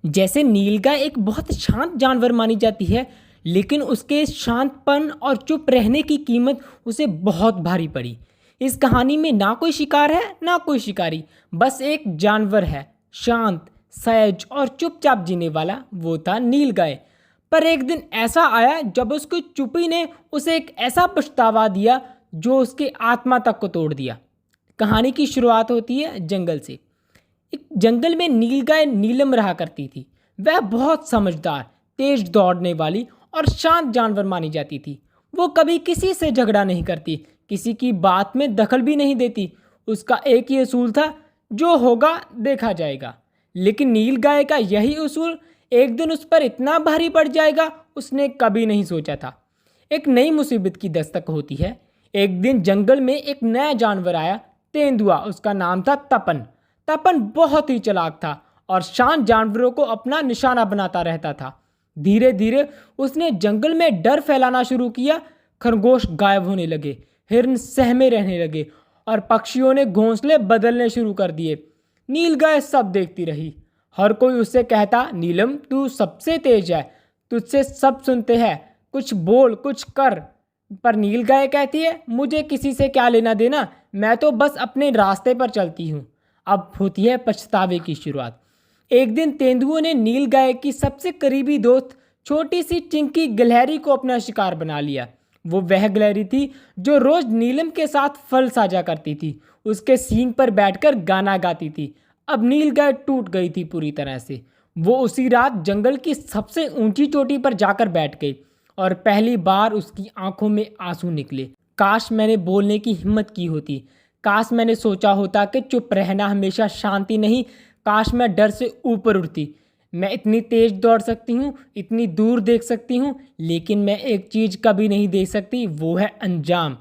जैसे नीलगाय एक बहुत शांत जानवर मानी जाती है, लेकिन उसके शांतपन और चुप रहने की कीमत उसे बहुत भारी पड़ी। इस कहानी में ना कोई शिकार है ना कोई शिकारी, बस एक जानवर है, शांत, सहज और चुपचाप जीने वाला। वो था नीलगाय। पर एक दिन ऐसा आया जब उसकी चुप्पी ने उसे एक ऐसा पछतावा दिया जो उसके आत्मा तक को तोड़ दिया। कहानी की शुरुआत होती है जंगल से। एक जंगल में नीलगाय नीलम रहा करती थी। वह बहुत समझदार, तेज दौड़ने वाली और शांत जानवर मानी जाती थी। वो कभी किसी से झगड़ा नहीं करती, किसी की बात में दखल भी नहीं देती। उसका एक ही असूल था, जो होगा देखा जाएगा। लेकिन नीलगाय का यही उसूल एक दिन उस पर इतना भारी पड़ जाएगा, उसने कभी नहीं सोचा था। एक नई मुसीबत की दस्तक होती है। एक दिन जंगल में एक नया जानवर आया, तेंदुआ। उसका नाम था तपन। तपन बहुत ही चालाक था और शांत जानवरों को अपना निशाना बनाता रहता था। धीरे धीरे उसने जंगल में डर फैलाना शुरू किया। खरगोश गायब होने लगे, हिरन सहमे रहने लगे और पक्षियों ने घोंसले बदलने शुरू कर दिए। नीलगाय सब देखती रही। हर कोई उससे कहता, नीलम तू सबसे तेज है, तुझसे सब सुनते हैं, कुछ बोल, कुछ कर। पर नीलगाय कहती है, मुझे किसी से क्या लेना देना, मैं तो बस अपने रास्ते पर चलती हूँ। अब होती है पछतावे की शुरुआत। एक दिन तेंदुओं ने नीलगाय की सबसे करीबी दोस्त छोटी सी चिंकी गिलहरी को अपना शिकार बना लिया। वो वह गिलहरी थी जो रोज नीलम के साथ फल साझा करती थी, उसके सींग पर बैठकर गाना गाती थी। अब नीलगाय टूट गई थी पूरी तरह से। वो उसी रात जंगल की सबसे ऊंची चोटी पर जाकर बैठ गई और पहली बार उसकी आंखों में आंसू निकले। काश मैंने बोलने की हिम्मत की होती। काश मैंने सोचा होता कि चुप रहना हमेशा शांति नहीं। काश मैं डर से ऊपर उठती। मैं इतनी तेज दौड़ सकती हूँ, इतनी दूर देख सकती हूँ, लेकिन मैं एक चीज़ कभी नहीं देख सकती, वो है अंजाम।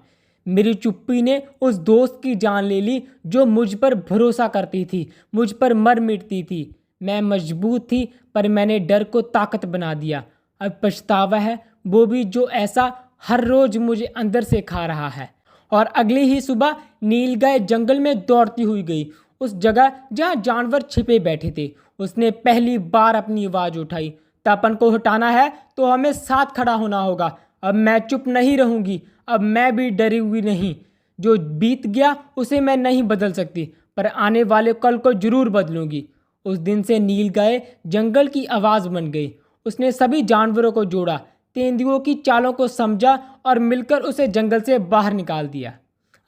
मेरी चुप्पी ने उस दोस्त की जान ले ली जो मुझ पर भरोसा करती थी, मुझ पर मर मिटती थी। मैं मजबूत थी, पर मैंने डर को ताकत बना दिया। अब पछतावा है, वो भी जो ऐसा हर रोज मुझे अंदर से खा रहा है। और अगली ही सुबह नीलगाय जंगल में दौड़ती हुई गई, उस जगह जहाँ जानवर छिपे बैठे थे। उसने पहली बार अपनी आवाज़ उठाई, तपन को हटाना है तो हमें साथ खड़ा होना होगा। अब मैं चुप नहीं रहूंगी, अब मैं भी डरी हुई नहीं। जो बीत गया उसे मैं नहीं बदल सकती, पर आने वाले कल को जरूर बदलूंगी। उस दिन से नीलगाय जंगल की आवाज़ बन गई। उसने सभी जानवरों को जोड़ा, तेंदुओं की चालों को समझा और मिलकर उसे जंगल से बाहर निकाल दिया।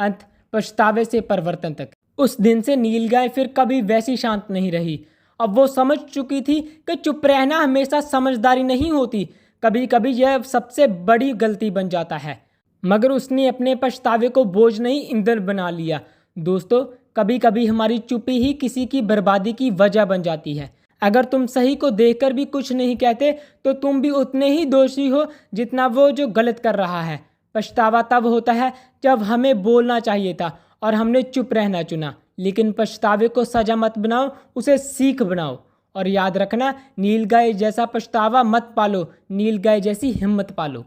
अंत पछतावे से परिवर्तन तक। उस दिन से नीलगाय फिर कभी वैसी शांत नहीं रही। अब वो समझ चुकी थी कि चुप रहना हमेशा समझदारी नहीं होती, कभी कभी यह सबसे बड़ी गलती बन जाता है। मगर उसने अपने पछतावे को बोझ नहीं, ईंधन बना लिया। दोस्तों, कभी कभी हमारी चुप्पी ही किसी की बर्बादी की वजह बन जाती है। अगर तुम सही को देखकर भी कुछ नहीं कहते तो तुम भी उतने ही दोषी हो जितना वो जो गलत कर रहा है। पछतावा तब होता है जब हमें बोलना चाहिए था और हमने चुप रहना चुना। लेकिन पछतावे को सजा मत बनाओ, उसे सीख बनाओ। और याद रखना, नीलगाय जैसा पछतावा मत पालो, नीलगाय जैसी हिम्मत पालो।